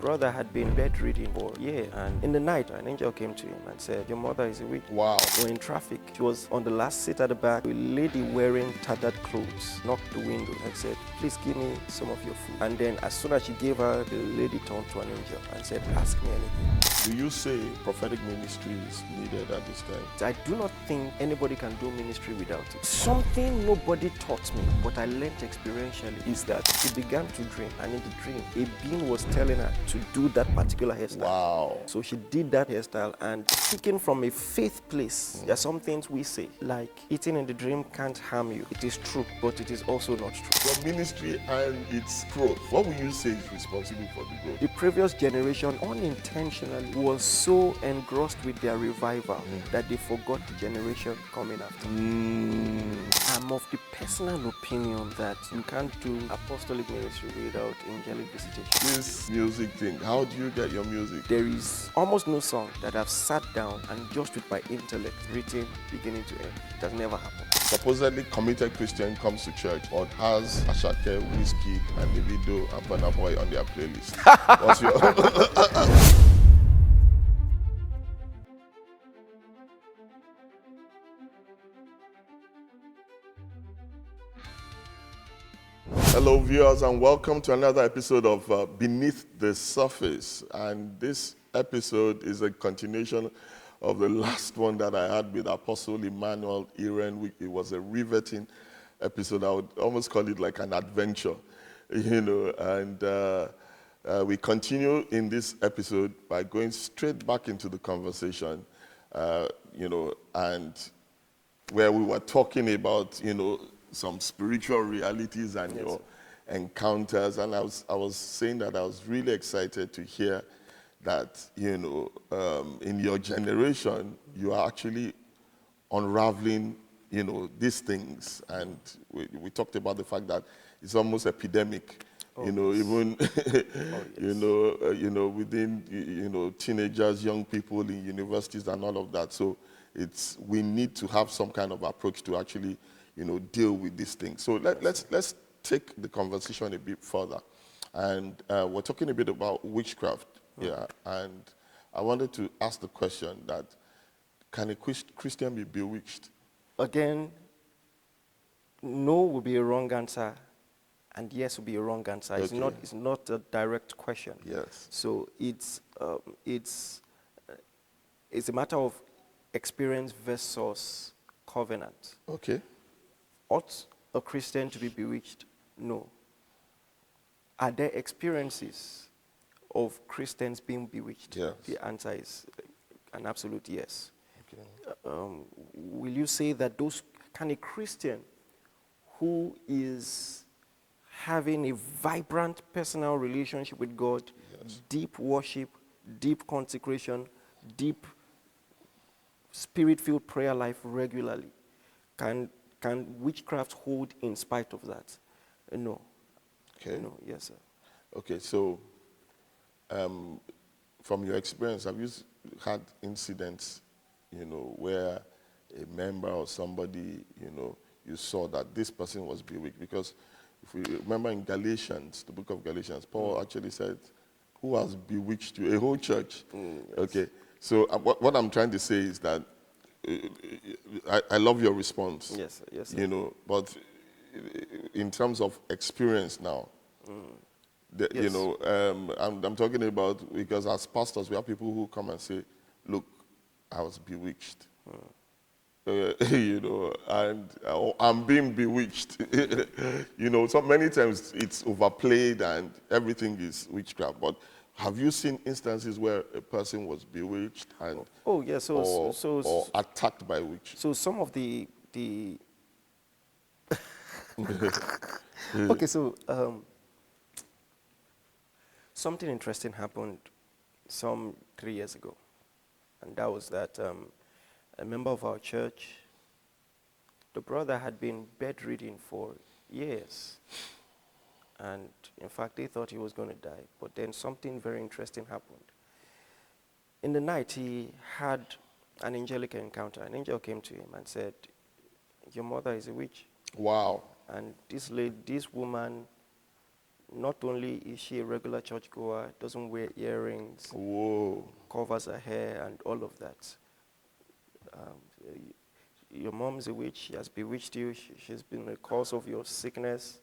brother had been bedridden for a year, and in the night, an angel came to him and said, "Your mother is a witch." Wow. We were in traffic. She was on the last seat at the back. A lady wearing tattered clothes knocked the window and said, "Please give me some of your food." And then as soon as she gave her, the lady turned to an angel and said, "Ask me anything." Do you say prophetic ministry is needed at this time? I do not think anybody can do ministry without it. Something nobody taught me, but I learned experientially, is that she began to dream, and in the dream, a being was telling her to do that particular hairstyle. Wow. So she did that hairstyle, and speaking from a faith place, there are some things we say, like eating in the dream can't harm you. It is true, but it is also not true. Your ministry and its growth, what will you say is responsible for the growth? The previous generation unintentionally was so engrossed with their revival that they forgot the generation coming after. I'm of the personal opinion that you can't do apostolic ministry without angelic visitation. This music thing, how do you get your music? There is almost no song that I've sat down and just with my intellect written beginning to end. It has never happened. Supposedly committed Christian comes to church but has Ashake, Whiskey, and Davido and Burna Boy on their playlist. What's your... Hello viewers, and welcome to another episode of Beneath the Surface. And this episode is a continuation of the last one that I had with Apostle Emmanuel Iren. It was a riveting episode. I would almost call it like an adventure, and we continue in this episode by going straight back into the conversation, and where we were talking about, some spiritual realities and your encounters. And I was saying that I was really excited to hear that, in your generation, you are actually unraveling, these things. And we talked about the fact that it's almost epidemic, even, within, teenagers, young people in universities and all of that. So we need to have some kind of approach to actually, deal with these things. So let's take the conversation a bit further. And we're talking a bit about witchcraft. Yeah, and I wanted to ask the question that, can a Christian be bewitched? Again, no would be a wrong answer, and yes would be a wrong answer. Okay. It's not a direct question. Yes. So it's a matter of experience versus covenant. Okay. Ought a Christian to be bewitched? No. Are there experiences of Christians being bewitched? Yes. The answer is an absolute yes. Okay. Will you say that can a Christian who is having a vibrant personal relationship with God, Yes. deep worship, deep consecration, deep spirit-filled prayer life regularly, can witchcraft hold in spite of that? No. Okay. No. Yes, sir. Okay, so from your experience, have you had incidents, where a member or somebody, you saw that this person was bewitched? Because if we remember in Galatians, the book of Galatians, Paul actually said, "Who has bewitched you?" A whole church. Yes. Okay, so what I'm trying to say is that I love your response. Yes, sir. Yes, sir. But in terms of experience now, Yes. I'm talking about, because as pastors, we have people who come and say, "Look, I was bewitched." And I'm being bewitched. So many times it's overplayed and everything is witchcraft. But have you seen instances where a person was bewitched and yes. or attacked by witch? So some of the okay, so something interesting happened some 3 years ago, and that was that a member of our church, the brother had been bedridden for years, and in fact they thought he was going to die, but then something very interesting happened. In the night he had an angelic encounter. An angel came to him and said, "Your mother is a witch." Wow. And this woman not only is she a regular churchgoer, doesn't wear earrings, Whoa. covers her hair and all of that. Your mom's a witch. She has bewitched you. She's been the cause of your sickness.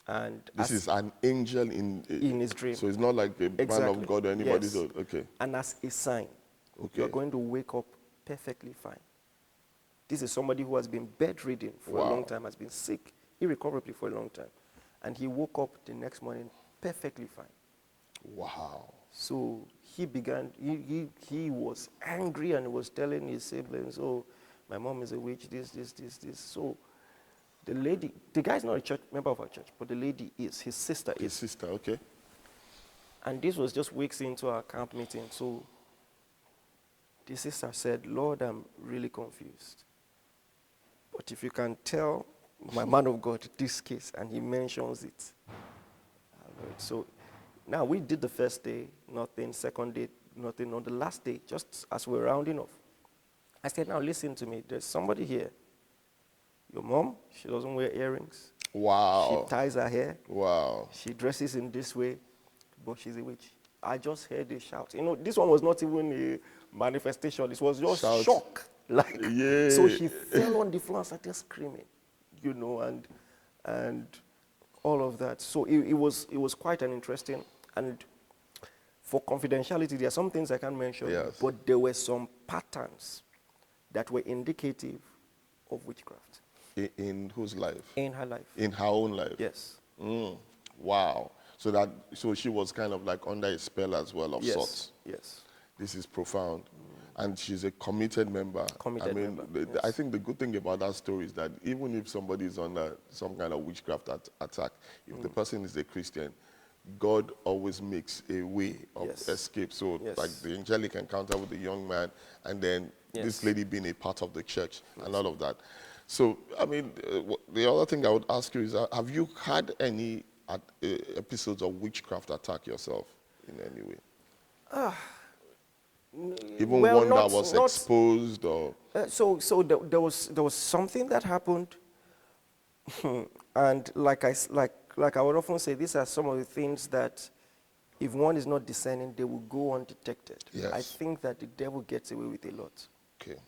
And This is an angel in his dream. So it's not like a man of God or anybody. Yes. So, okay. And as a sign, Okay. you're going to wake up perfectly fine. This is somebody who has been bedridden for a long time, has been sick irrecoverably for a long time. And he woke up the next morning perfectly fine. Wow. So he began, he was angry and was telling his siblings, oh, my mom is a witch, this. So the lady, the guy's not a church member of our church, but the lady is, his sister is. His sister, okay. And this was just weeks into our camp meeting. So the sister said, Lord, I'm really confused. But if you can tell my man of God this case, and he mentions it. So now we did the first day, nothing. Second day, nothing. On the last day, just as we're rounding off, I said, now listen to me. There's somebody here. Your mom, she doesn't wear earrings. Wow. She ties her hair. Wow. She dresses in this way, but she's a witch. I just heard a shout. You know, this one was not even a manifestation. It was just Shout. shock. Like, Yeah. so she fell on the floor and started screaming, you know, and all of that. So it was quite an interesting, and for confidentiality, there are some things I can't mention, Yes. but there were some patterns that were indicative of witchcraft. In whose life? In her life. In her own life? Yes. Wow. So she was kind of like under a spell as well of sorts. Yes. This is profound. And she's a committed member. I think the good thing about that story is that even if somebody is under some kind of witchcraft attack, if the person is a Christian, God always makes a way of escape. So like the angelic encounter with the young man, and then this lady being a part of the church and all of that. So, I mean, the other thing I would ask you is, have you had any episodes of witchcraft attack yourself in any way? Even one that was exposed, or so there was something that happened, and like I would often say, these are some of the things that, if one is not discerning, they will go undetected. Yes. I think that the devil gets away with a lot. Okay.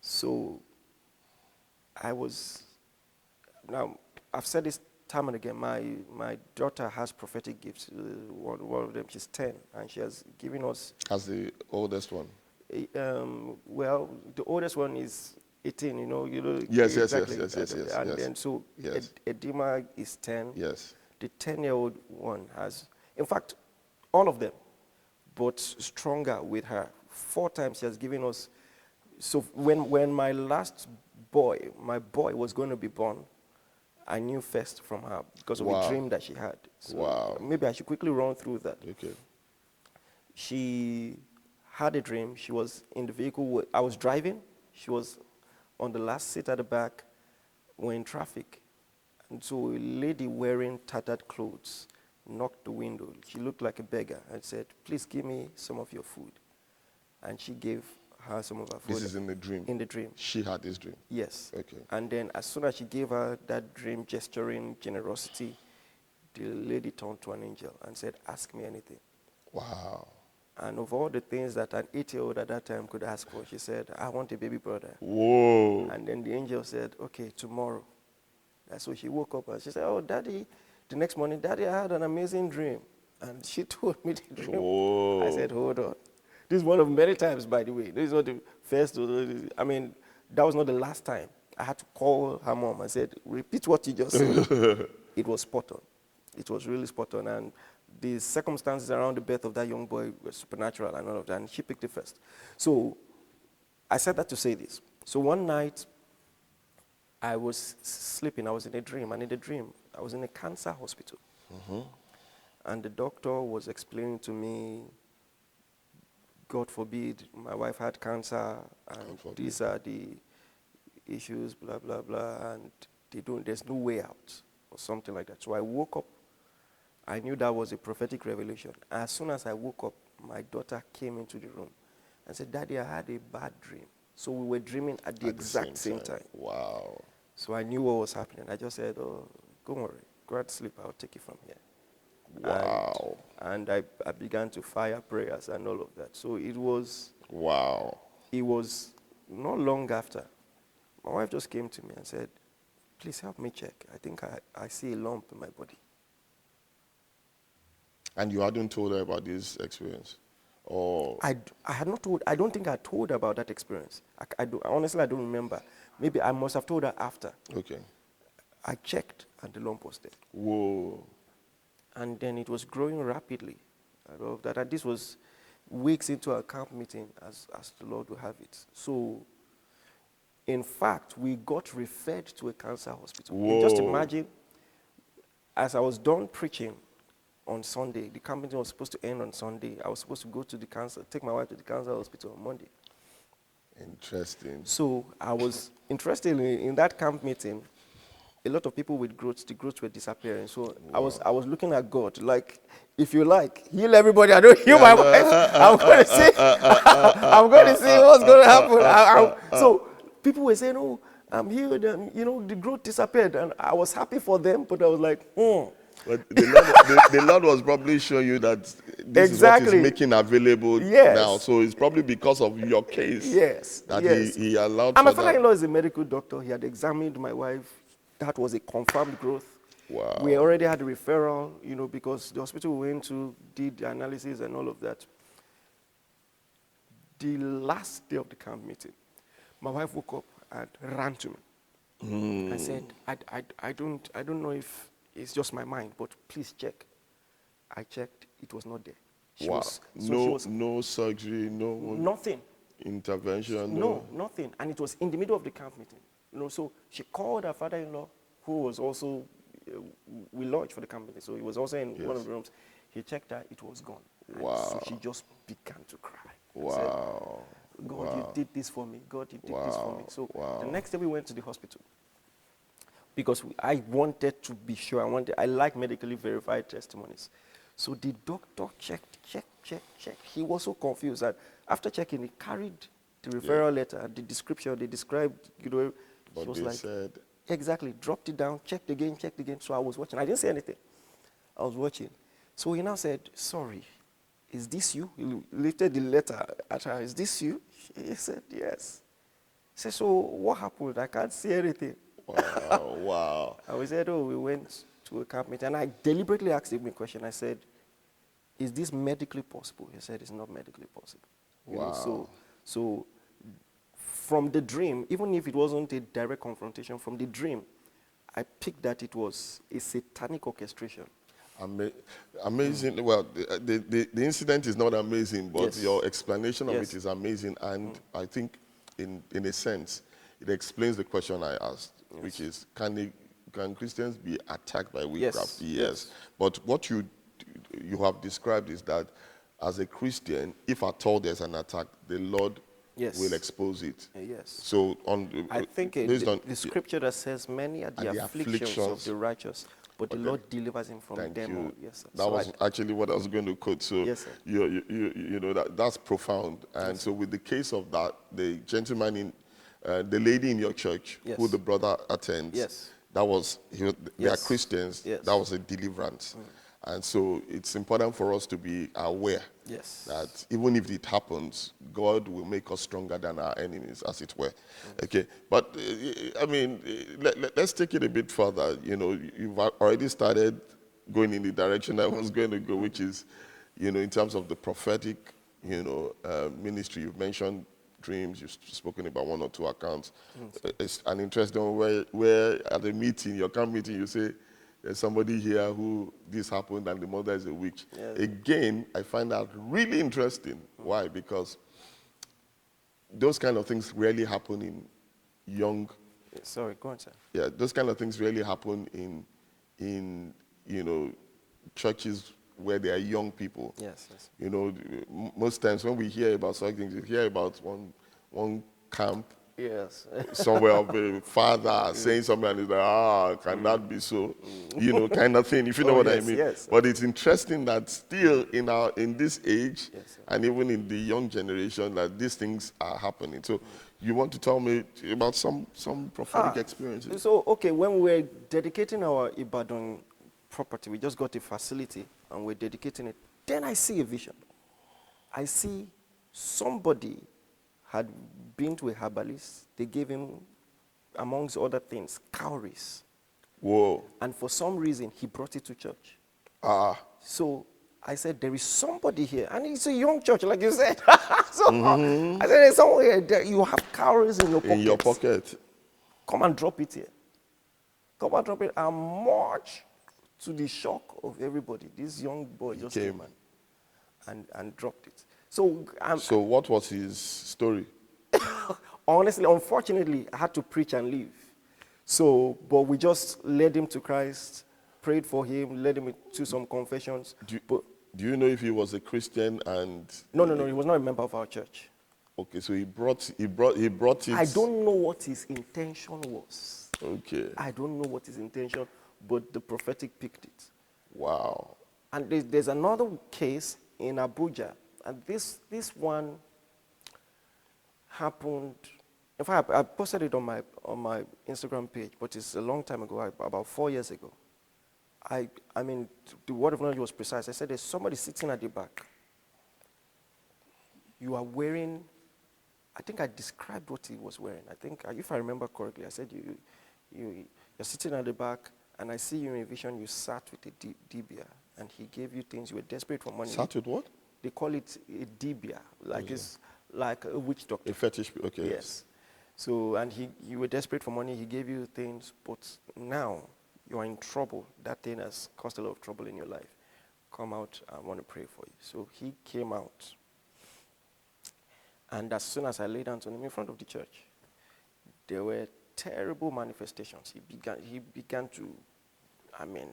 So now I've said this time and again, my daughter has prophetic gifts. One of them, she's 10, and she has given us. As the oldest one? Well, the oldest one is 18, you know. Yes. And then so Edema is 10. Yes. The 10-year-old one has, in fact, all of them, but stronger with her. 4 times she has given us. So when my last boy, my boy was going to be born, I knew first from her because of a dream that she had. So maybe I should quickly run through that. Okay. She had a dream. She was in the vehicle. I was driving. She was on the last seat at the back. We're in traffic. And so a lady wearing tattered clothes knocked the window. She looked like a beggar and said, please give me some of your food. And she gave her some of her food. This is in the dream? In the dream. She had this dream? Yes. Okay. And then as soon as she gave her that dream, gesturing generosity, the lady turned to an angel and said, ask me anything. Wow. And of all the things that an 8-year-old at that time could ask for, she said, I want a baby brother. Whoa. And then the angel said, okay, tomorrow. And so she woke up and she said, oh, Daddy, the next morning, Daddy, I had an amazing dream. And she told me the dream. Whoa. I said, hold on. This is one of many times, by the way. This is not the first. I mean, that was not the last time. I had to call her mom and said, repeat what you just said. It was spot on. It was really spot on. And the circumstances around the birth of that young boy were supernatural and all of that. And she picked it first. So I said that to say this. So one night, I was sleeping. I was in a dream. And in the dream, I was in a cancer hospital. And the doctor was explaining to me, God forbid, my wife had cancer, and these are the issues, blah, blah, blah, and there's no way out, or something like that. So I woke up. I knew that was a prophetic revelation. As soon as I woke up, my daughter came into the room and said, Daddy, I had a bad dream. So we were dreaming at the exact same time. Wow. So I knew what was happening. I just said, oh, don't worry, go and sleep. I'll take it from here. Wow. And I began to fire prayers and all of that. So it was Wow. not long after. My wife just came to me and said, please help me check. I think I see a lump in my body. And you hadn't told her about this experience? Or I had not told, I don't think I told her about that experience. Honestly, I don't remember. Maybe I must have told her after. okay. I checked and the lump was there. Whoa. And then it was growing rapidly. And all of that. And this was weeks into our camp meeting as the Lord will have it. So, in fact, we got referred to a cancer hospital. You just Whoa. imagine, as I was done preaching on Sunday, the camp meeting was supposed to end on Sunday. I was supposed to go to take my wife to the cancer hospital on Monday. Interesting. So I was interested in that camp meeting. A lot of people with growths, the growths were disappearing. So Wow. I was looking at God, like, if you like, heal everybody. I don't heal my wife. I'm going to see. I'm going to see what's going to happen. So people were saying, "Oh, I'm healed," and the growth disappeared, and I was happy for them, but I was like, But the Lord was probably showing you that this is what He's Exactly. making available Yes. now. So it's probably because of your case Yes, that yes. he allowed And my for that. father-in-law is a medical doctor. He had examined my wife. That was a confirmed growth. Wow. We already had a referral, because the hospital we went to did the analysis and all of that. The last day of the camp meeting, my wife woke up and ran to me. I said, I don't know if it's just my mind, but please check. I checked, it was not there. Wow. No surgery, no nothing. intervention, No, nothing. And it was in the middle of the camp meeting. So she called her father-in-law, who was also, we lodged for the camp meeting, so he was also in one of the rooms. He checked her, it was gone. And so she just began to cry. Wow. Said, God, you did this for me. God, you did this for me. So the next day we went to the hospital. Because I wanted to be sure. I like medically verified testimonies. So the doctor checked. He was so confused that after checking, he carried the referral letter, the description, they described, But he was they like, said, exactly, dropped it down, checked again. So I was watching. I didn't say anything. I was watching. So he now said, sorry, is this you? He lifted the letter at her. Is this you? He said, yes. He said, so what happened? I can't see anything. wow, wow. And we said, we went to a camp meeting. And I deliberately asked him a question. I said, is this medically possible? He said, it's not medically possible. Wow. So from the dream, even if it wasn't a direct confrontation, from the dream, I picked that it was a satanic orchestration. Amazing. Well, the incident is not amazing, but your explanation of it is amazing. And I think, in a sense, it explains the question I asked, which is, can Christians be attacked by witchcraft? Yes. But what you have described is that, as a Christian, if at all there's an attack, the Lord will expose it. Yes. So I think the scripture that says, many are the afflictions of the righteous, but the Lord delivers him from them all. Yes, sir. That was actually what I was going to quote. So that's profound. And so with the case of that, the gentleman the lady in your church who the brother attends, they are Christians. That was a deliverance. And so it's important for us to be aware that even if it happens, God will make us stronger than our enemies, as it were. Okay, but I mean, let's take it a bit further. You've already started going in the direction I was going to go, which is, in terms of the prophetic, ministry. You've mentioned dreams. You've spoken about one or two accounts. It's an interesting one where at a meeting, your camp meeting, you say, there's somebody here who this happened and the mother is a witch. Again, I find that really interesting. Why? Because those kind of things rarely happen in young... Sorry, go on, sir. Yeah, those kind of things rarely happen in churches where there are young people. Yes. Most times when we hear about such things, we hear about one camp somewhere of a father saying something and it's like, can that be so? Kind of thing, if you know what I mean. Yes. But it's interesting that still in this age, and even in the young generation, that these things are happening. So you want to tell me about some prophetic experiences? So, okay, when we were dedicating our Ibadan property. We just got a facility and we're dedicating it. Then I see a vision. I see somebody had been to a herbalist. They gave him, amongst other things, cowries. Whoa. And for some reason, he brought it to church. Ah. So I said, there is somebody here. And it's a young church, like you said. So I said, there's someone here. You have cowries in your pocket. In your pocket. Come and drop it here. Come and drop it. And much to the shock of everybody, this young boy just came and dropped it. So what was his story? Honestly, unfortunately, I had to preach and leave. So, but we just led him to Christ, prayed for him, led him to some confessions. Do you know if he was a Christian and? No, he was not a member of our church. Okay, so he brought it. I don't know what his intention was. Okay. I don't know what his intention, but the prophetic picked it. Wow. And there's another case in Abuja, and this one happened. In fact, I posted it on my Instagram page, but it's a long time ago, about 4 years ago. I mean, the word of knowledge was precise. I said, there's somebody sitting at the back. You are wearing, I think I described what he was wearing. I think, if I remember correctly, I said, you're sitting at the back, and I see you in a vision, you sat with a dibia, and he gave you things, you were desperate for money. Sat with what? They call it a dibia, like it's like a witch doctor. A fetish, okay. Yes. So, and you were desperate for money, he gave you things, but now you are in trouble. That thing has caused a lot of trouble in your life. Come out, I want to pray for you. So he came out. And as soon as I laid hands on him in front of the church, there were terrible manifestations. He began to, I mean,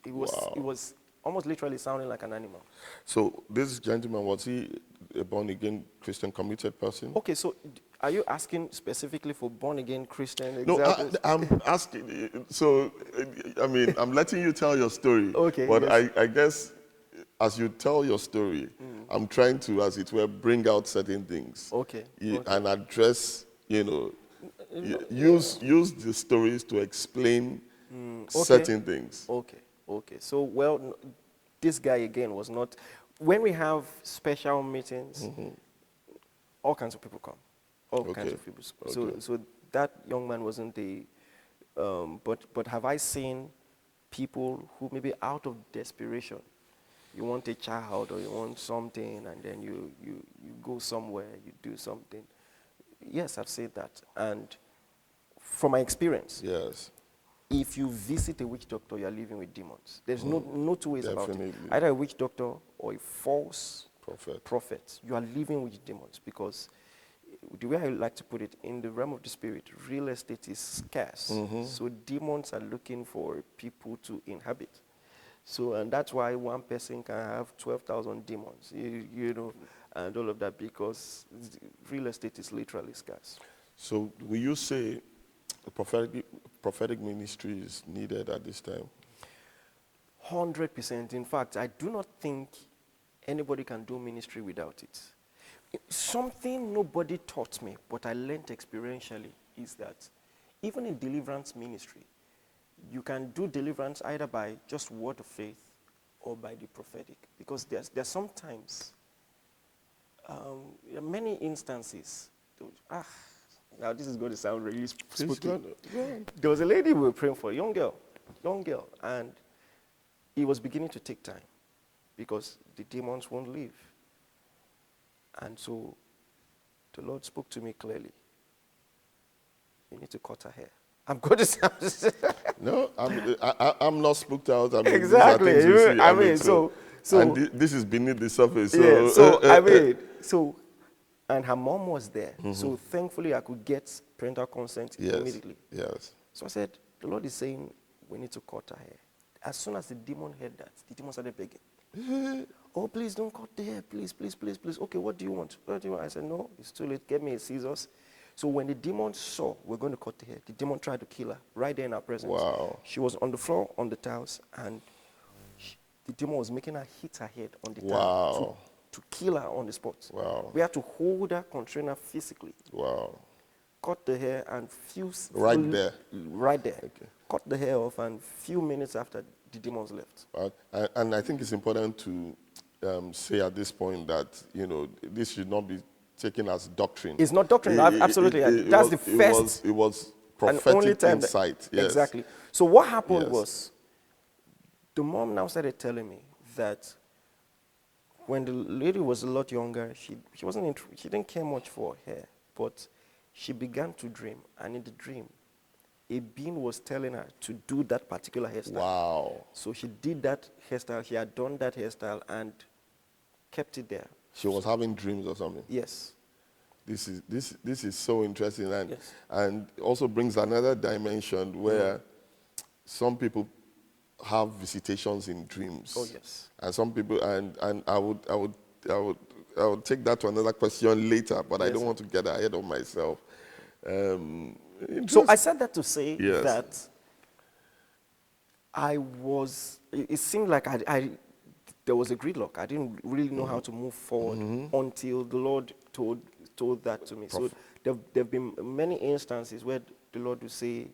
it was almost literally sounding like an animal. So this gentleman, was he a born-again Christian committed person? Okay, so are you asking specifically for born-again Christian No, examples? I'm asking, so, I mean, I'm letting you tell your story. Okay, but yes. I guess as you tell your story, I'm trying to, as it were, bring out certain things. Okay. And address, use the stories to explain certain things. Okay. So, well, this guy again was not, when we have special meetings, all kinds of people come. All kinds of people. So that young man wasn't but have I seen people who maybe out of desperation, you want a child or you want something, and then you go somewhere, you do something. Yes, I've seen that. And from my experience, yes, if you visit a witch doctor, you're living with demons. There's no two ways about it. Definitely. Either a witch doctor or a false prophet. You are living with demons, because the way I like to put it, in the realm of the spirit, real estate is scarce. So demons are looking for people to inhabit. So, and that's why one person can have 12,000 demons, you know, and all of that, because real estate is literally scarce. So will you say prophetic ministry is needed at this time? 100%. In fact, I do not think anybody can do ministry without it. Something nobody taught me, but I learned experientially, is that even in deliverance ministry, you can do deliverance either by just word of faith or by the prophetic. Because there's sometimes, many instances, now this is going to sound really spooky. There was a lady we were praying for, a young girl, and it was beginning to take time because the demons won't leave. And so the Lord spoke to me clearly. You need to cut her hair. I'm going to say. No, I'm not spooked out. I mean, exactly. And this is beneath the surface. So, and her mom was there. So thankfully I could get parental consent immediately. Yes. So I said, the Lord is saying we need to cut her hair. As soon as the demon heard that, the demon started begging. Oh, please don't cut the hair. Please. Okay, what do you want? I said, no, it's too late. Get me a scissors. So when the demon saw we're going to cut the hair, the demon tried to kill her right there in our presence. Wow. She was on the floor, on the tiles, and the demon was making her hit her head on the tile to kill her on the spot. Wow. We had to hold her, constrain her physically. Wow. cut the hair, and Right there. Right there. Okay. Cut the hair off, and few minutes after, the demons left. And I think it's important to say at this point that, this should not be taken as doctrine. It's not doctrine, absolutely. That's the first. It was And prophetic only time insight. Yes. Exactly. So what happened Yes. was, the mom now started telling me that when the lady was a lot younger, she didn't care much for hair, but she began to dream, and in the dream, a being was telling her to do that particular hairstyle. Wow. So she did that hairstyle. She had done that hairstyle and kept it there. She was having dreams or something. Yes. This is so interesting, and Yes. and also brings another dimension where some people have visitations in dreams. Oh yes. And some people, and I would take that to another question later, but I Yes, don't want to get ahead of myself. So I said that to say Yes. that it seemed like there was a gridlock. I didn't really know how to move forward until the Lord told that to me. So there have been many instances where the Lord would say,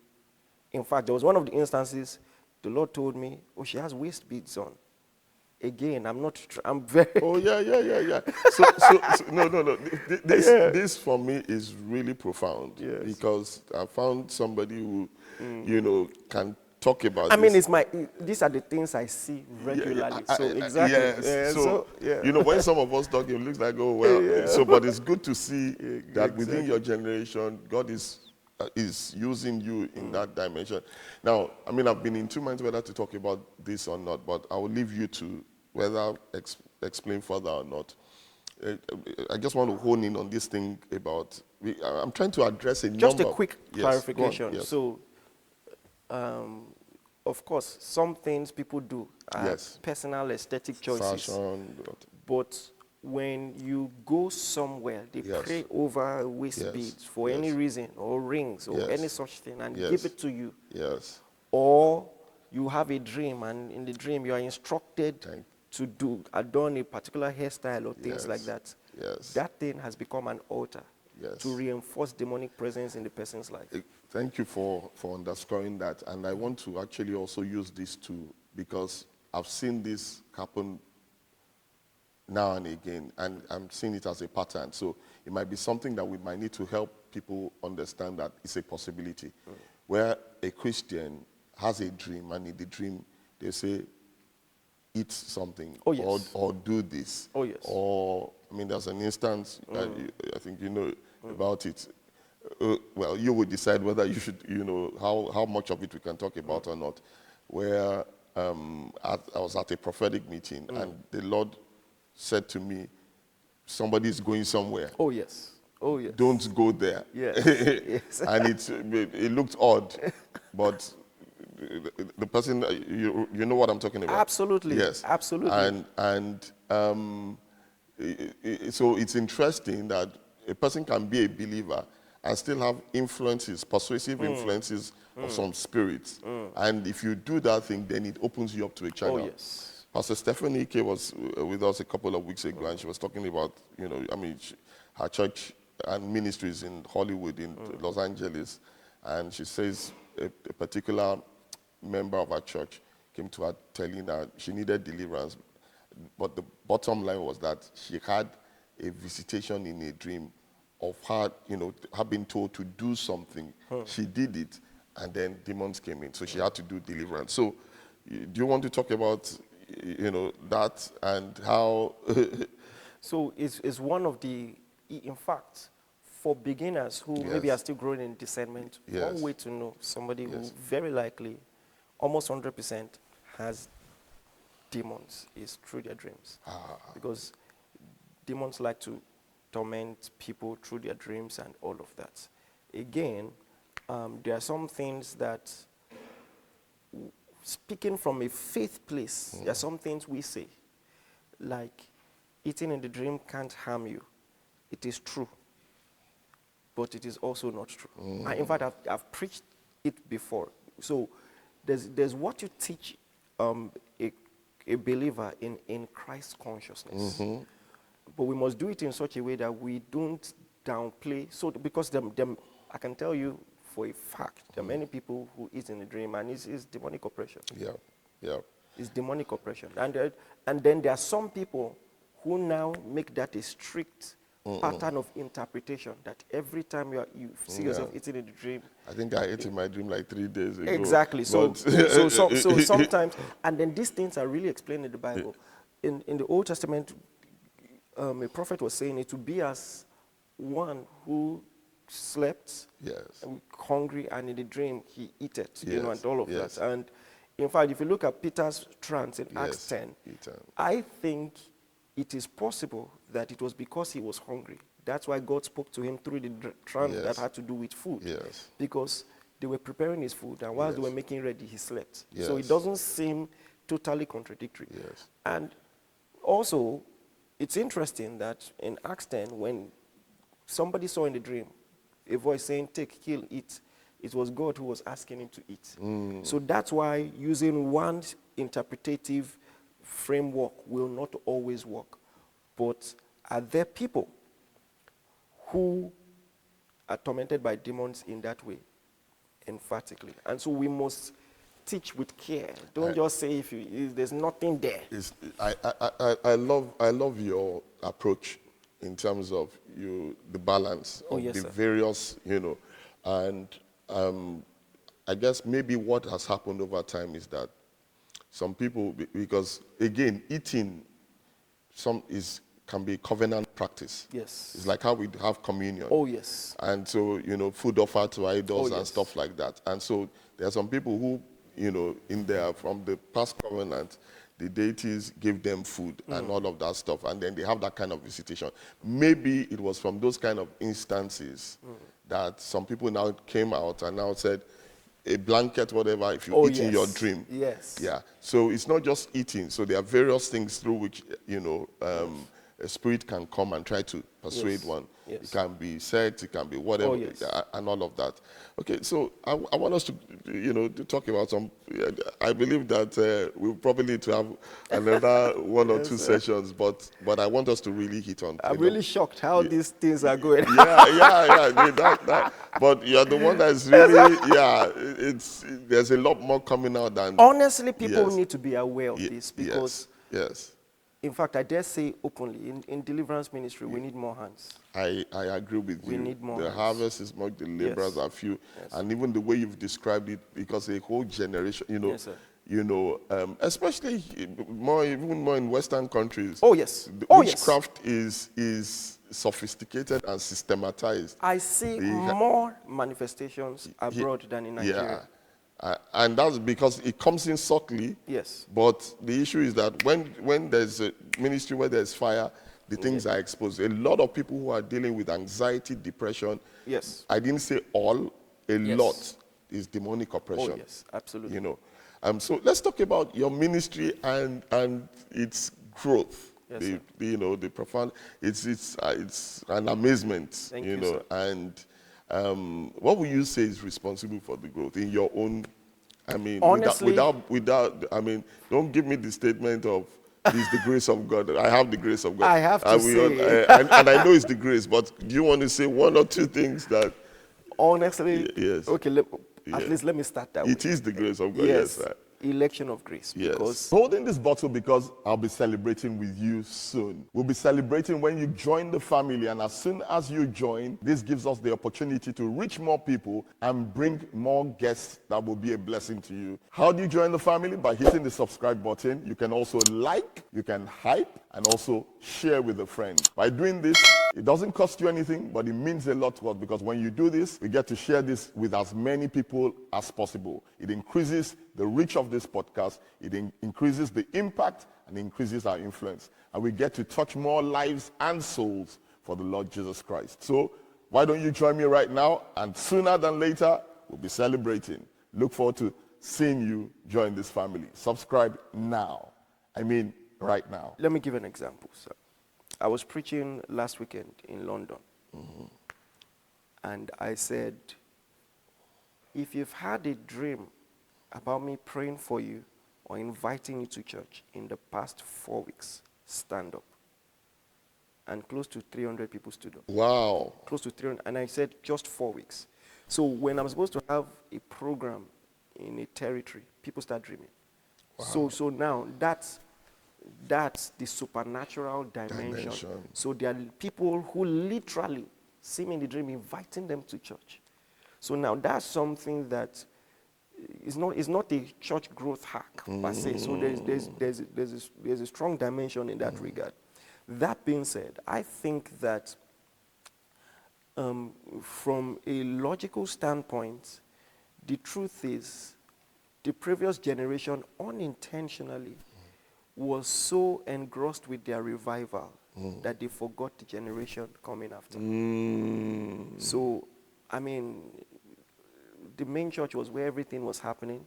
in fact, there was one of the instances the Lord told me, oh, she has waist beads on. Again, I'm very... Oh, yeah. So no. This for me is really profound. Yes. Because I found somebody who, can talk about I mean, this. these are the things I see regularly. So exactly. Yes. Yeah. When some of us talk, it looks like, oh, well. Yeah. So, but it's good to see that within Exactly. your generation, God is using you in that dimension. Now, I mean, I've been in 2 minds whether to talk about this or not, but I will leave you to whether explain further or not. I just want to hone in on this thing about. I'm trying to address Just a quick clarification. Yes. So, of course, some things people do are Yes. personal aesthetic choices. Fashion. But when you go somewhere, they Yes. pray over waist Yes. beads for Yes. any reason, or rings, or Yes. any such thing, and Yes. give it to you. Yes. Or you have a dream, and in the dream you are instructed to adorn a particular hairstyle or things Yes. like that. Yes. That thing has become an altar Yes. to reinforce demonic presence in the person's life. Thank you for underscoring that. And I want to actually also use this too, because I've seen this happen now and again, and I'm seeing it as a pattern. So it might be something that we might need to help people understand that it's a possibility. Where a Christian has a dream, and in the dream they say, eat something, Oh, yes. or do this. Oh, yes. Or, I mean, there's an instance, I think you know about it. Well, you would decide whether you should, how much of it we can talk about or not. Where I was at a prophetic meeting, and the Lord said to me, somebody's going somewhere. Oh, yes. Oh, yes. Don't go there. Yes. Yes. And it looked odd, but the person, you know what I'm talking about. Absolutely. Yes. Absolutely. So it's interesting that a person can be a believer and still have influences, persuasive influences of some spirits. And if you do that thing, then it opens you up to a channel. Oh, yes. Pastor Stephanie K was with us a couple of weeks ago, and she was talking about, her church and ministries in Hollywood, in Los Angeles. And she says a particular member of her church came to her telling her she needed deliverance. But the bottom line was that she had a visitation in a dream of her, her being told to do something. She did it, and then demons came in. So she had to do deliverance. So do you want to talk about, that and how? So it's one of the, in fact, for beginners who maybe are still growing in discernment, one way to know somebody who very likely, almost 100%, has demons is through their dreams. Because demons like to torment people through their dreams and all of that. Again, there are some things that, speaking from a faith place, there are some things we say, like eating in the dream can't harm you. It is true, but it is also not true. In fact, I've preached it before. So there's what you teach a believer in Christ consciousness. But we must do it in such a way that we don't downplay. So because I can tell you for a fact, there are many people who eat in the dream, and it's demonic oppression. Yeah. Yeah. It's demonic oppression. And then there are some people who now make that a strict pattern of interpretation, that every time you see yourself eating in the dream. I think I ate in my dream like 3 days ago. Exactly. So sometimes, and then these things are really explained in the Bible. In the Old Testament, a prophet was saying it would be as one who slept, hungry, and in the dream he eateth, and all of that. And in fact, if you look at Peter's trance in Acts 10, I think it is possible that it was because he was hungry. That's why God spoke to him through the trance that had to do with food. Because they were preparing his food, and while they were making ready, he slept. So it doesn't seem totally contradictory. And also, it's interesting that in Acts 10, when somebody saw in the dream a voice saying, take, kill, eat, it was God who was asking him to eat. So that's why using one interpretative framework will not always work. But are there people who are tormented by demons in that way? Emphatically. And so we must teach with care. Don't just say if there's nothing there. I love your approach in terms of the balance of the various, and I guess maybe what has happened over time is that some people, because again, eating can be covenant practice. It's like how we have communion. And so, food offered to idols and stuff like that. And so there are some people who, from the past covenant, the deities give them food and all of that stuff, and then they have that kind of visitation. Maybe it was from those kind of instances that some people now came out and now said, a blanket, whatever, if you eat in your dream. So it's not just eating. So there are various things through which, a spirit can come and try to persuade one. It can be sex, it can be whatever, and all of that. Okay, so I want us to, to talk about some. I believe that we'll probably need to have another one or two sessions, but I want us to really hit on. I'm really shocked how these things are going. But you're the one that's really, there's a lot more coming out than. Honestly, people need to be aware of this because. In fact, I dare say openly, in deliverance ministry, we need more hands. I agree with you. We need more hands. Harvest is much, the laborers are few. And even the way you've described it, because a whole generation, especially even more in Western countries. Witchcraft is sophisticated and systematized. I see more manifestations abroad than in Nigeria. And that's because it comes in subtly. But the issue is that when there's a ministry where there's fire, the things are exposed. A lot of people who are dealing with anxiety, depression. I didn't say all. A lot is demonic oppression. Absolutely. So let's talk about your ministry and its growth. The profound. It's an amazement. Thank you, sir. And. What would you say is responsible for the growth in your own? I mean, honestly, without. I mean, don't give me the statement of it's the grace of God. I have the grace of God. I have to say, and I know it's the grace. But do you want to say one or two things that? Honestly, okay. At least let me start that way. It is the grace of God. Yes, sir. Election of grace. Because holding this bottle because I'll be celebrating with you soon. We'll be celebrating when you join the family, and as soon as you join, this gives us the opportunity to reach more people and bring more guests that will be a blessing to you. How do you join the family? By hitting the subscribe button. You can also like, you can hype, and also share with a friend. By doing this, it doesn't cost you anything, but it means a lot to us, because when you do this, we get to share this with as many people as possible. It increases the reach of this podcast, it increases the impact, and increases our influence. And we get to touch more lives and souls for the Lord Jesus Christ. So why don't you join me right now? And sooner than later, we'll be celebrating. Look forward to seeing you join this family. Subscribe now. I mean, right now. Let me give an example, sir. I was preaching last weekend in London. And I said, if you've had a dream about me praying for you or inviting you to church in the past 4 weeks, stand up. And close to 300 people stood up. Wow. Close to 300. And I said, just 4 weeks. So when I'm supposed to have a program in a territory, people start dreaming. So now that's the supernatural dimension. So there are people who literally see me in the dream, inviting them to church. So now that's something that is not a church growth hack per se. So there's a strong dimension in that regard. That being said, I think that from a logical standpoint, the truth is the previous generation unintentionally was so engrossed with their revival that they forgot the generation coming after. So, I mean, the main church was where everything was happening.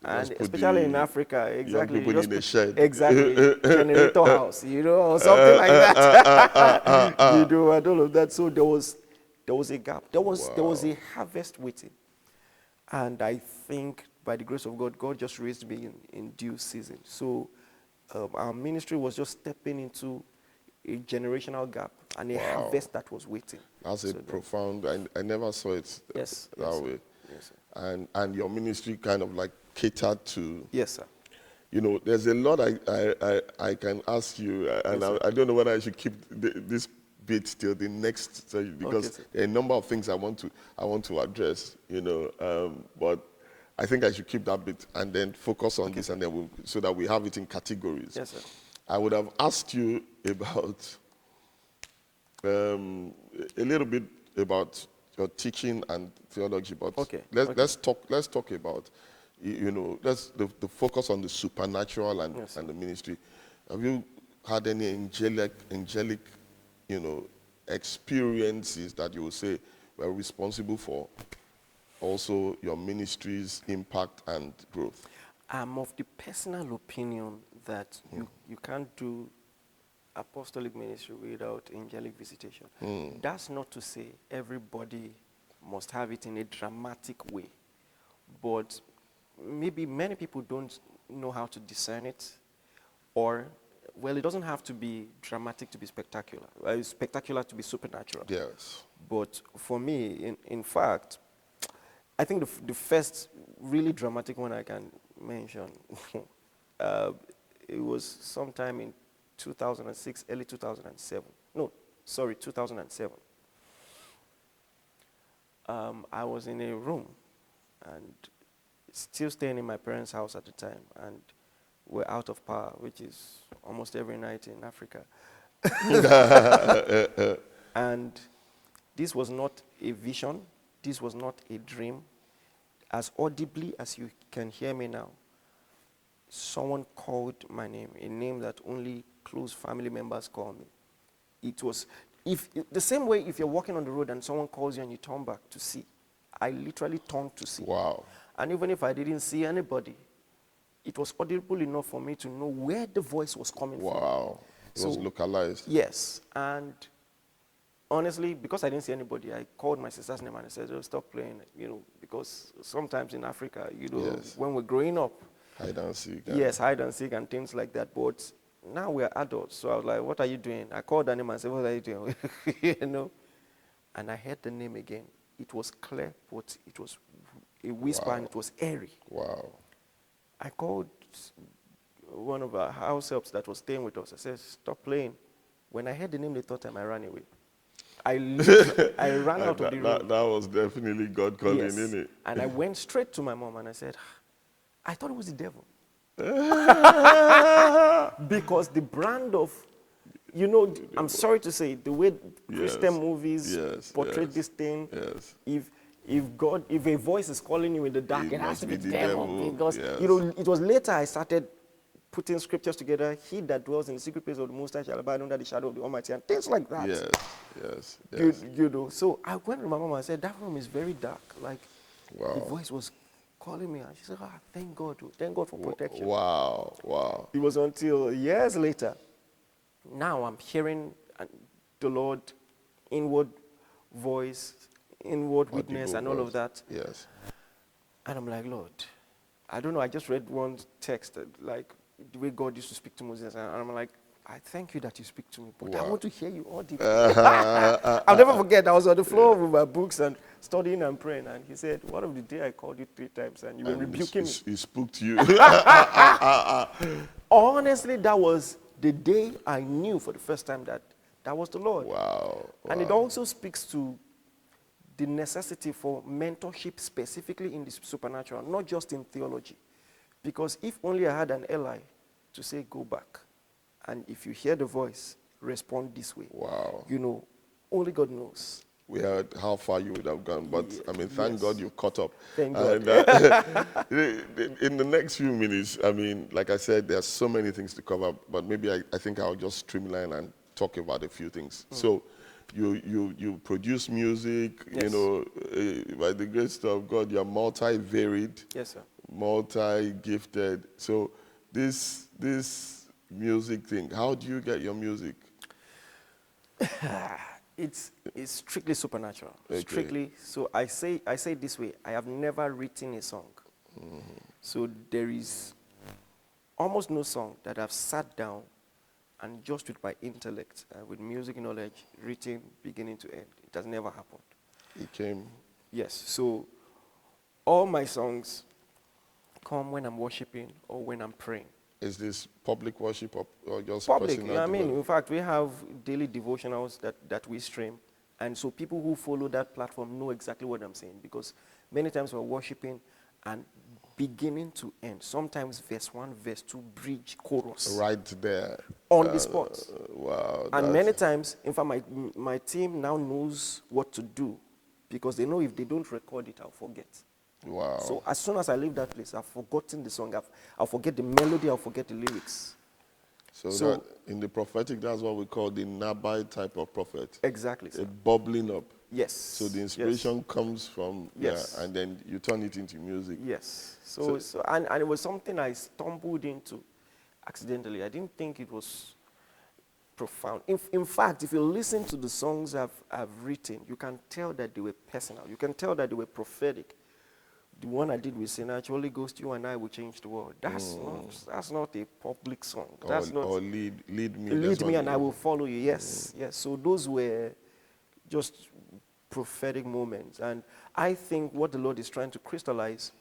And especially in Africa, exactly. Young people in a shed. Exactly. Generator house, or something like that. And all of that. So there was a gap. There was a harvest waiting. And I think by the grace of God, God just raised me in due season. So our ministry was just stepping into a generational gap and a harvest that was waiting. That's a profound, I never saw it that way. Yes, sir. And your ministry kind of like catered to. Yes, sir. There's a lot I can ask you, and I don't know whether I should keep this bit till the next session, because there are a number of things I want to address, but I think I should keep that bit and then focus on this, and then so that we have it in categories. Yes, sir. I would have asked you about a little bit about your teaching and theology, but let's talk about the focus on the supernatural and the ministry. Have you had any angelic experiences that you would say were responsible for also your ministry's impact and growth? I'm of the personal opinion that you can't do apostolic ministry without angelic visitation. That's not to say everybody must have it in a dramatic way, but maybe many people don't know how to discern it, or, well, it doesn't have to be dramatic to be spectacular. It's spectacular to be supernatural. Yes. But for me, in fact, I think the first really dramatic one I can mention, it was sometime in 2006, early 2007. No, sorry, 2007. I was in a room and still staying in my parents' house at the time, and we're out of power, which is almost every night in Africa. And this was not a vision. This was not a dream. As audibly as you can hear me now, someone called my name, a name that only close family members call me. It was the same way if you're walking on the road and someone calls you and you turn back to see. I literally turned to see. Wow. And even if I didn't see anybody, it was audible enough for me to know where the voice was coming from. Wow. It was localized. Yes. And honestly, because I didn't see anybody, I called my sister's name and I said, stop playing, because sometimes in Africa, when we're growing up, hide and seek. Yes, hide and seek and things like that. But now we're adults. So I was like, what are you doing? I called her name and said, what are you doing? And I heard the name again. It was clear, but it was a whisper and it was airy. Wow. I called one of our house helps that was staying with us. I said, stop playing. When I heard the name the third time, I ran away. I ran out of the room. That was definitely God calling, in it? And I went straight to my mom and I said, I thought it was the devil. Because the brand of, I'm sorry to say, the way Christian movies portray this thing, if a voice is calling you in the dark, it has to be the devil. Because, it was later I started putting scriptures together. He that dwells in the secret place of the Most High shall abide under the shadow of the Almighty, and things like that. Yes. So I went to my mom and said, that room is very dark. Like, wow. The voice was calling me, and she said, thank God for protection. Wow. It was until years later, now I'm hearing the Lord, inward voice, inward witness, and all of that. Yes. And I'm like, Lord, I don't know, I just read one text, like the way God used to speak to Moses, and I'm like, I thank you that you speak to me, but Wow. I want to hear you audibly. I'll never forget, I was on the floor with my books and studying and praying, and he said, one of the day I called you 3 times and you were rebuking me. He spoke to you. Honestly, that was the day I knew for the first time that that was the Lord. Wow. And it also speaks to the necessity for mentorship specifically in the supernatural, not just in theology. Because if only I had an ally to say, go back, and if you hear the voice, respond this way. Wow. You know, only God knows. We heard how far you would have gone, but I mean, thank Yes. God you caught up. Thank God. In the next few minutes, I mean, like I said, there's so many things to cover, but maybe I think I'll just streamline and talk about a few things. So, you produce music, Yes. you know, by the grace of God, you're multi-varied, Yes, sir. multi-gifted. So, this music thing, how do you get your music? It's strictly supernatural. Okay. Strictly. So I say it this way. I have never written a song. So there is almost no song that I've sat down and just with my intellect, with music knowledge, written beginning to end. It has never happened. It came. Yes. So all my songs come when I'm worshiping or when I'm praying. Is this public worship or just Public. personal? I mean, development? in fact, we have daily devotionals that we stream. And so people who follow that platform know exactly what I'm saying, because many times we're worshiping and beginning to end, sometimes verse 1, verse 2, bridge, chorus. Right there. On the spot. Wow. And many times, in fact, my team now knows what to do, because they know if they don't record it, I'll forget. Wow. So as soon as I leave that place, I've forgotten the song. I'll forget the melody, I'll forget the lyrics. So So- that in the prophetic, that's what we call the Nabai type of prophet. Exactly, A sir. bubbling up. Yes. So the inspiration comes from Yes. there, and then you turn it into music. Yes. So and it was something I stumbled into accidentally. I didn't think it was profound. In fact, if you listen to the songs I've written, you can tell that they were personal. You can tell that they were prophetic. The one I did with Sinach, Holy Ghost, you and I will change the world. That's not a public song. That's not. Or lead me. Lead me and I will follow you. Yes, yes. So those were just prophetic moments. And I think what the Lord is trying to crystallize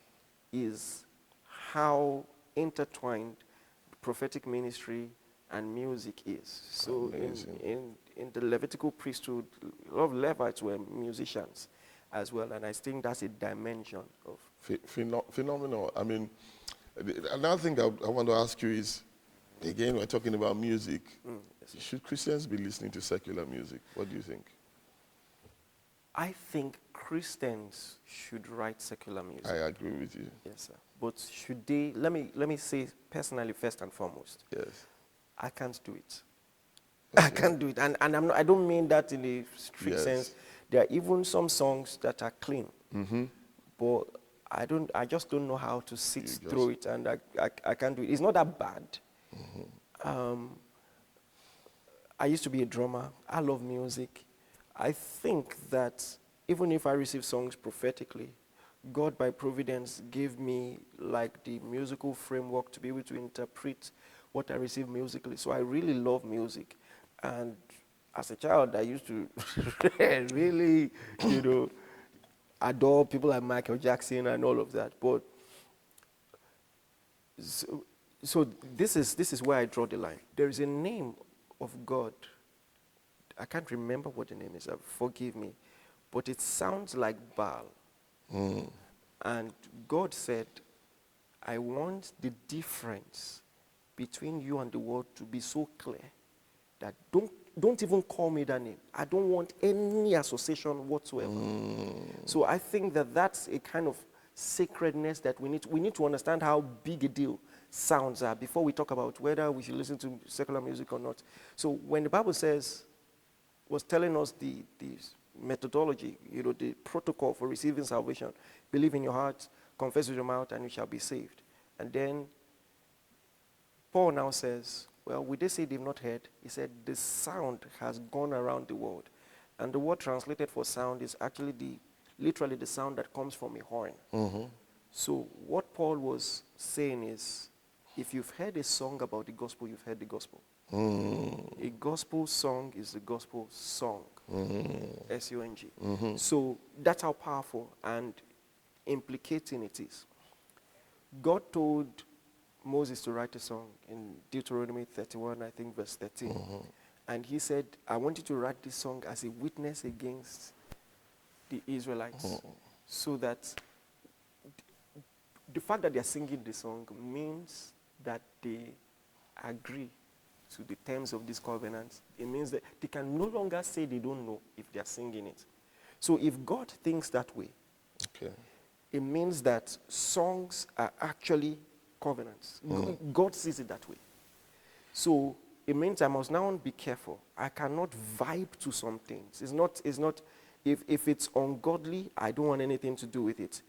is how intertwined prophetic ministry and music is. So in the Levitical priesthood, a lot of Levites were musicians as well. And I think that's a dimension of... Phenomenal. I mean, another thing I want to ask you is, again, we're talking about music. Yes. Should Christians be listening to secular music? What do you think? I think Christians should write secular music. I agree with you. Yes, sir. But should they, let me say personally first and foremost, Yes. I can't do it. I can't do it. And I don't mean that in a strict Yes. sense. There are even some songs that are clean. But I just don't know how to sit through it, and I can't do it. It's not that bad. I used to be a drummer. I love music. I think that even if I receive songs prophetically, God by providence gave me like the musical framework to be able to interpret what I receive musically. So I really love music. And as a child, I used to really, adore people like Michael Jackson and all of that. But so this is where I draw the line. There is a name of God. I can't remember what the name is. Forgive me. But it sounds like Baal. And God said, I want the difference between you and the world to be so clear that don't even call me that name. I don't want any association whatsoever. So I think that that's a kind of sacredness that we need to understand how big a deal sounds are before we talk about whether we should listen to secular music or not. So when the Bible was telling us the methodology, the protocol for receiving salvation, believe in your heart, confess with your mouth, and you shall be saved. And then Paul now says, well, would they say they've not heard? He said, the sound has gone around the world. And the word translated for sound is actually literally the sound that comes from a horn. So what Paul was saying is, if you've heard a song about the gospel, you've heard the gospel. A gospel song is a gospel song. S-U-N-G. So that's how powerful and implicating it is. God told Moses to write a song in Deuteronomy 31, I think verse 13. And he said, I want you to write this song as a witness against the Israelites. So that the fact that they're singing the song means that they agree to the terms of this covenant. It means that they can no longer say they don't know if they're singing it. So if God thinks that way, it means that songs are actually covenants. God sees it that way. So it means I must now be careful. I cannot vibe to some things. If it's ungodly, I don't want anything to do with it.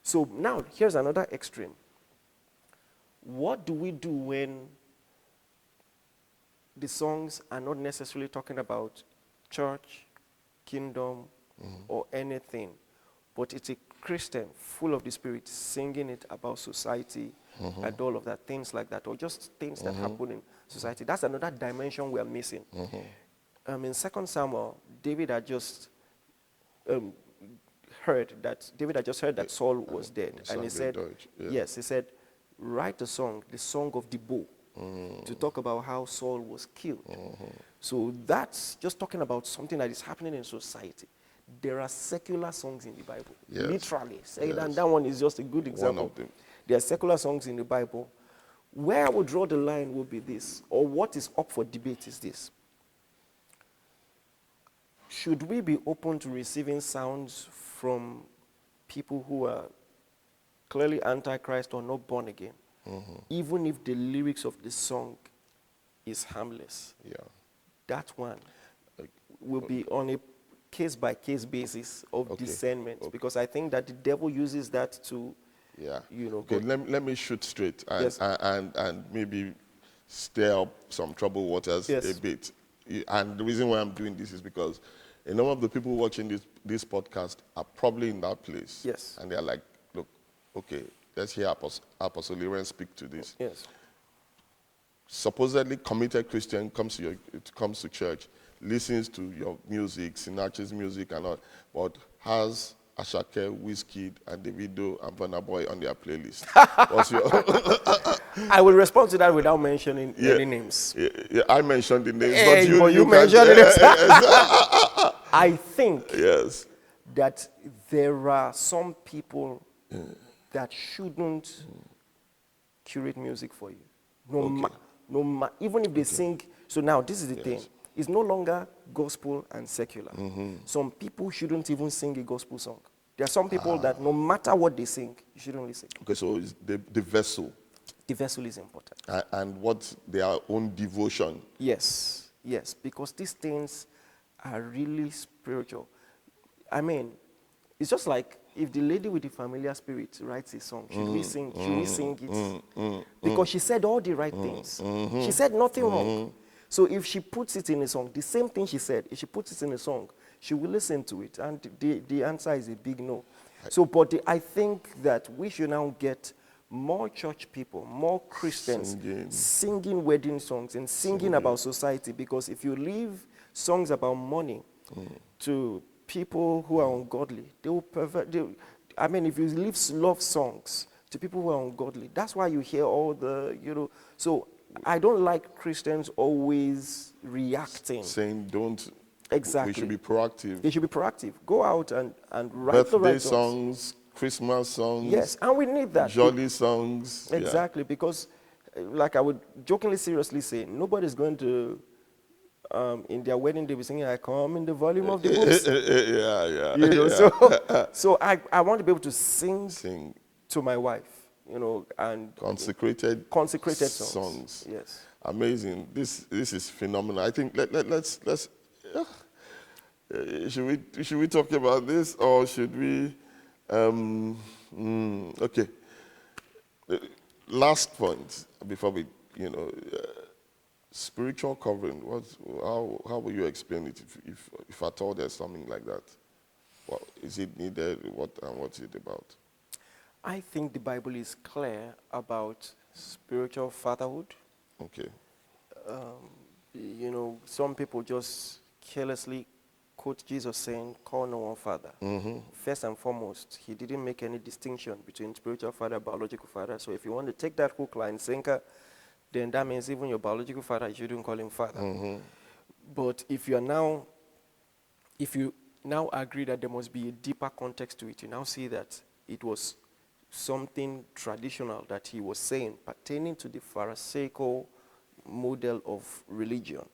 So now, here's another extreme. What do we do when the songs are not necessarily talking about church, kingdom, or anything, but it's a Christian full of the Spirit singing it about society and all of that, things like that, or just things that happen in society? That's another dimension we are missing. In 2 Samuel, David had just heard that Saul was dead. And he said, yes, he said, write a song, the song of the bow, to talk about how Saul was killed. So that's just talking about something that is happening in society. There are secular songs in the Bible, literally. And that one is just a good example. One of them. There are secular songs in the Bible. Where I would draw the line would be this, or what is up for debate is this. Should we be open to receiving sounds from people who are clearly antichrist or not born again, even if the lyrics of the song is harmless? That one will be on a case-by-case basis of discernment, because I think that the devil uses that to, let me shoot straight and maybe stir up some troubled waters a bit. And the reason why I'm doing this is because a number of the people watching this podcast are probably in that place. Yes. And they're like, look, okay, let's hear Apostle Iren speak to this. Yes. Supposedly committed Christian comes to church, listens to your music, Sinach's music and all, but has Ashake, Wizkid, and Davido and Burna Boy on their playlist. What's your I will respond to that without mentioning any names. I mentioned the names, but you mentioned the names. I think that there are some people that shouldn't curate music for you. Even if they sing. So now, this is the thing. It's no longer gospel and secular. Some people shouldn't even sing a gospel song. There are some people that no matter what they sing, you shouldn't listen. Okay, so it's the vessel. The vessel is important. And what's their own devotion. Yes, because these things are really spiritual. I mean, it's just like if the lady with the familiar spirit writes a song, should we sing it? Because she said all the right things. She said nothing wrong. So if she puts it in a song, the same thing she said, if she puts it in a song, she will listen to it. And the answer is a big no. So, but I think that we should now get more church people, more Christians singing wedding songs and singing about society. Because if you leave songs about money to people who are ungodly, they will pervert. If you leave love songs to people who are ungodly, that's why you hear all the, So I don't like Christians always reacting. Saying don't. Exactly. We should be proactive. They should be proactive. Go out and write the right songs, Christmas songs. Yes, and we need that. Jolly songs. Exactly, because like I would jokingly, seriously say, nobody's going to, in their wedding day, be singing, I come in the volume of the books. So I want to be able to sing to my wife, and consecrated songs. Yes. Amazing. This is phenomenal. I think let's should we talk about this, or should we okay. Last point before we spiritual covering. How will you explain it if at all there's something like that? What is it needed? What's it about? I think the Bible is clear about spiritual fatherhood. Okay. You know, some people just carelessly quote Jesus saying, call no one father. First and foremost, he didn't make any distinction between spiritual father and biological father. So if you want to take that hook, line, sinker, then that means even your biological father, you shouldn't call him father. But if you now agree that there must be a deeper context to it, you now see that it was something traditional that he was saying pertaining to the Pharisaical model of religion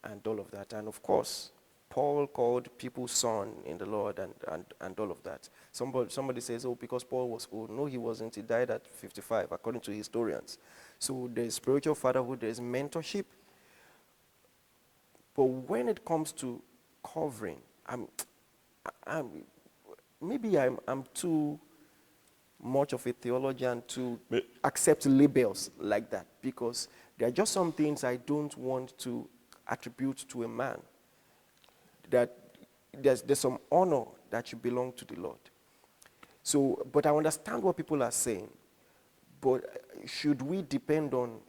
and all of that. And of course, Paul called people son in the Lord and all of that. Somebody says, oh, because Paul was old. No, he wasn't. He died at 55, according to historians. So there's spiritual fatherhood, there's mentorship. But when it comes to covering, maybe I'm too much of a theologian to accept labels like that, because there are just some things I don't want to attribute to a man. That there's some honor that should belong to the Lord. So, but I understand what people are saying. But should we depend on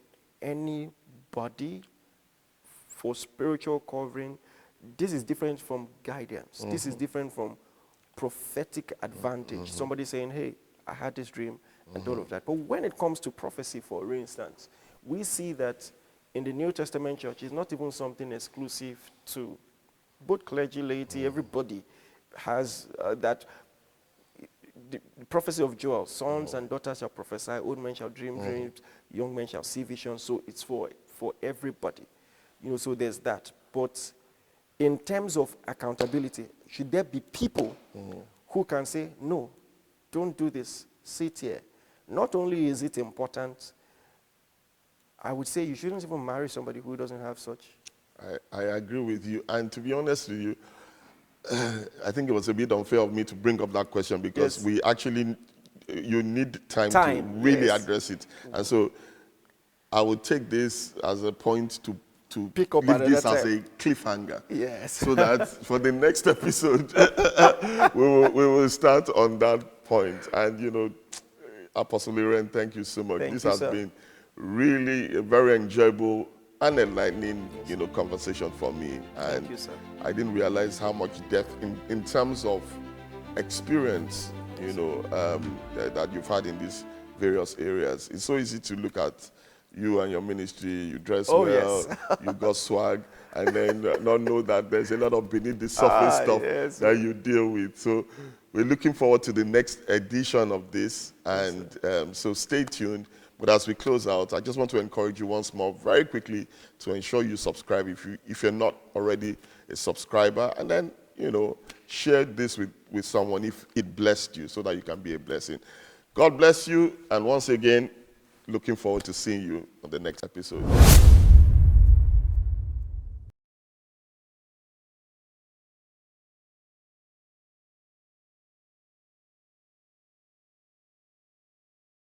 anybody for spiritual covering? This is different from guidance. This is different from prophetic advantage. Somebody saying, hey, I had this dream and all of that. But when it comes to prophecy, for instance, we see that in the New Testament church, it's not even something exclusive to both clergy, laity, everybody has that. The prophecy of Joel, sons and daughters shall prophesy, old men shall dream dreams, young men shall see visions. So it's for everybody. You know, so there's that. But in terms of accountability, should there be people who can say, no, don't do this, sit here. Not only is it important, I would say you shouldn't even marry somebody who doesn't have such. I agree with you. And to be honest with you, I think it was a bit unfair of me to bring up that question, because we actually, you need time to really address it. And so I would take this as a point to pick up leave this as time. a cliffhanger. Yes. So that for the next episode, we will start on that point. And, you know, Apostle Iren, thank you so much. This has been really a very enjoyable and enlightening, you know, conversation for me. And thank you, sir. I didn't realize how much depth in terms of experience, you know, that you've had in these various areas. It's so easy to look at you and your ministry. You dress well, you got swag, and then not know that there's a lot of beneath the surface stuff that you deal with. So we're looking forward to the next edition of this, and so stay tuned. But as we close out, I just want to encourage you once more, very quickly, to ensure you subscribe if you're not already a subscriber, and then, you know, share this with someone if it blessed you, so that you can be a blessing. God bless you, and once again, looking forward to seeing you on the next episode.